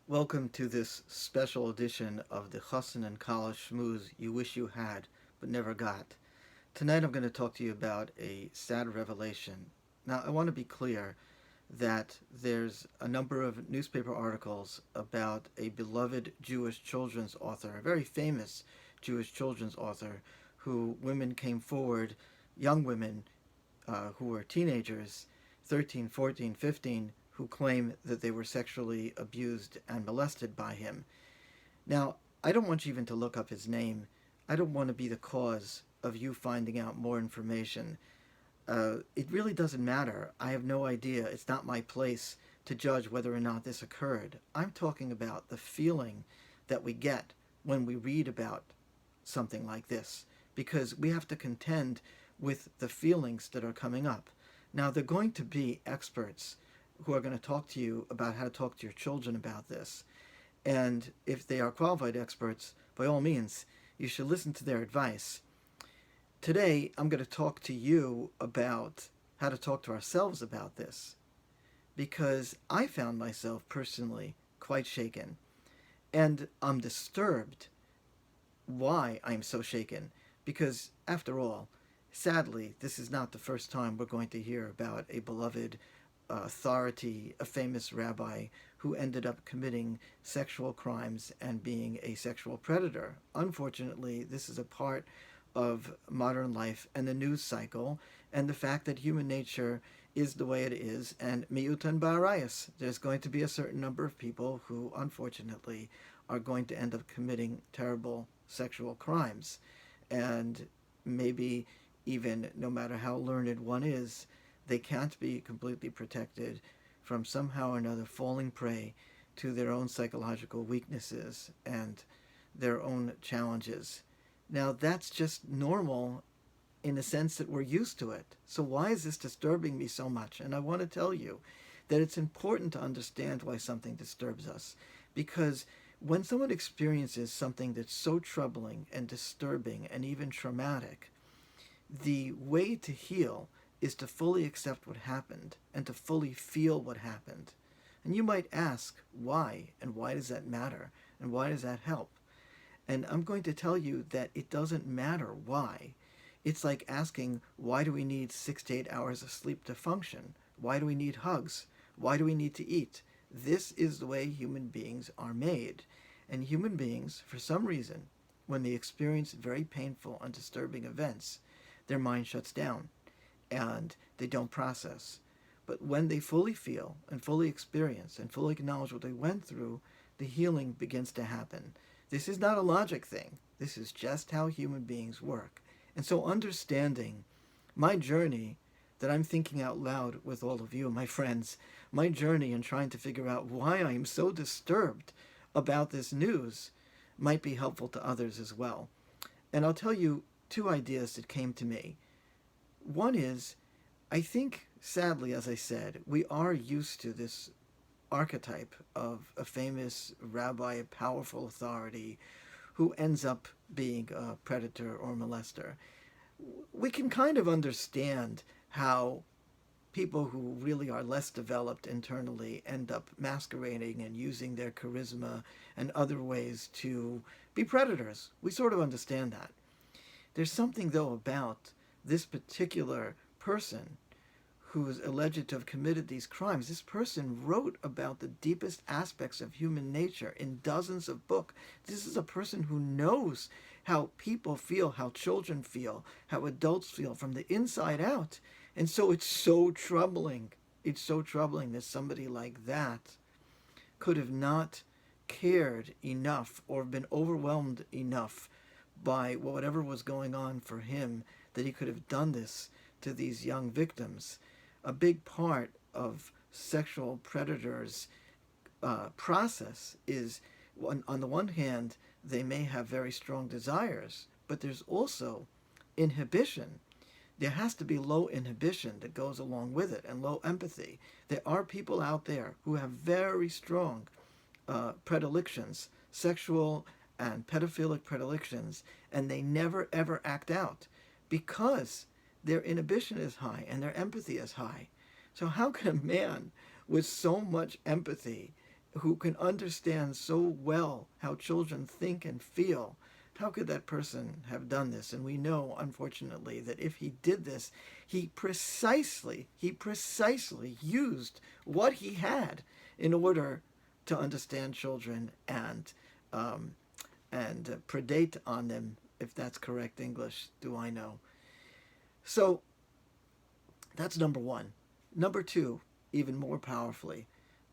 Welcome to this special edition of the Chassan and Kala Shmooze you wish you had but never got. Tonight I'm going to talk to you about a sad revelation. Now, I want to be clear that there's a number of newspaper articles about a beloved Jewish children's author, a very famous Jewish children's author, who women came forward, young women who were teenagers, 13, 14, 15, who claim that they were sexually abused and molested by him. Now, I don't want you even to look up his name. I don't want to be the cause of you finding out more information. It really doesn't matter. I have no idea. It's not my place to judge whether or not this occurred. I'm talking about the feeling that we get when we read about something like this, because we have to contend with the feelings that are coming up. Now, they're going to be experts who are going to talk to you about how to talk to your children about this. And if they are qualified experts, by all means, you should listen to their advice. Today, I'm going to talk to you about how to talk to ourselves about this, because I found myself personally quite shaken. And I'm disturbed why I'm so shaken, because after all, sadly, this is not the first time we're going to hear about a beloved authority, a famous rabbi who ended up committing sexual crimes and being a sexual predator. Unfortunately, this is a part of modern life and the news cycle and the fact that human nature is the way it is, and miutan ba'arayas. There's going to be a certain number of people who, unfortunately, are going to end up committing terrible sexual crimes. And maybe even, no matter how learned one is, they can't be completely protected from somehow or another falling prey to their own psychological weaknesses and their own challenges. Now, that's just normal in the sense that we're used to it. So why is this disturbing me so much? And I want to tell you that it's important to understand why something disturbs us. Because when someone experiences something that's so troubling and disturbing and even traumatic, the way to heal is to fully accept what happened and to fully feel what happened. And you might ask, why? And why does that matter? And why does that help? And I'm going to tell you that it doesn't matter why. It's like asking, why do we need 6 to 8 hours of sleep to function? Why do we need hugs? Why do we need to eat? This is the way human beings are made. And human beings, for some reason, when they experience very painful and disturbing events, their mind shuts down and they don't process. But when they fully feel and fully experience and fully acknowledge what they went through, the healing begins to happen. This is not a logic thing. This is just how human beings work. And so understanding my journey that I'm thinking out loud with all of you, my friends, my journey in trying to figure out why I am so disturbed about this news might be helpful to others as well. And I'll tell you two ideas that came to me. One is, I think, sadly, as I said, we are used to this archetype of a famous rabbi, a powerful authority, who ends up being a predator or molester. We can kind of understand how people who really are less developed internally end up masquerading and using their charisma and other ways to be predators. We sort of understand that. There's something, though, about this particular person who is alleged to have committed these crimes. This person wrote about the deepest aspects of human nature in dozens of books. This is a person who knows how people feel, how children feel, how adults feel from the inside out. And so it's so troubling. It's so troubling that somebody like that could have not cared enough or been overwhelmed enough by whatever was going on for him that he could have done this to these young victims. A big part of sexual predators' process is, on the one hand, they may have very strong desires, but there's also inhibition. There has to be low inhibition that goes along with it and low empathy. There are people out there who have very strong predilections, sexual and pedophilic predilections, and they never ever act out because their inhibition is high and their empathy is high. So how can a man with so much empathy who can understand so well how children think and feel, how could that person have done this? And we know, unfortunately, that if he did this, he precisely used what he had in order to understand children um, and predate on them, if that's correct English. Do I know? So that's number one. Number two, even more powerfully,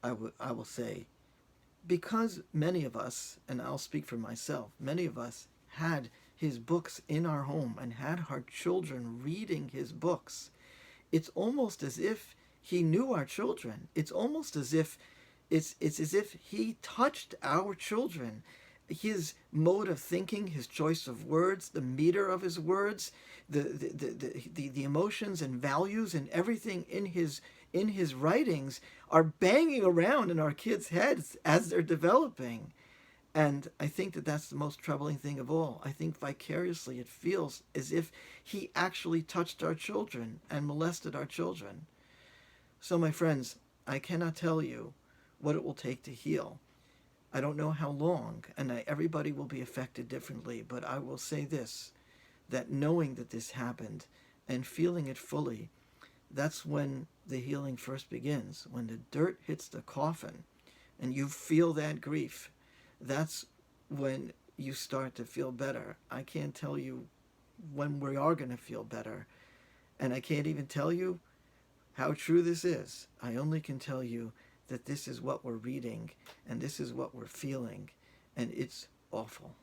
I will say, because many of us, and I'll speak for myself, many of us had his books in our home and had our children reading his books. It's almost as if he knew our children. It's almost as if it's as if he touched our children. His mode of thinking, his choice of words, the meter of his words, the emotions and values and everything in his writings are banging around in our kids' heads as they're developing. And I think that that's the most troubling thing of all. I think vicariously it feels as if he actually touched our children and molested our children. So, my friends, I cannot tell you what it will take to heal. I don't know how long, and everybody will be affected differently, but I will say this, that knowing that this happened and feeling it fully, that's when the healing first begins. When the dirt hits the coffin and you feel that grief, that's when you start to feel better. I can't tell you when we are going to feel better, and I can't even tell you how true this is. I only can tell you that this is what we're reading and this is what we're feeling, and it's awful.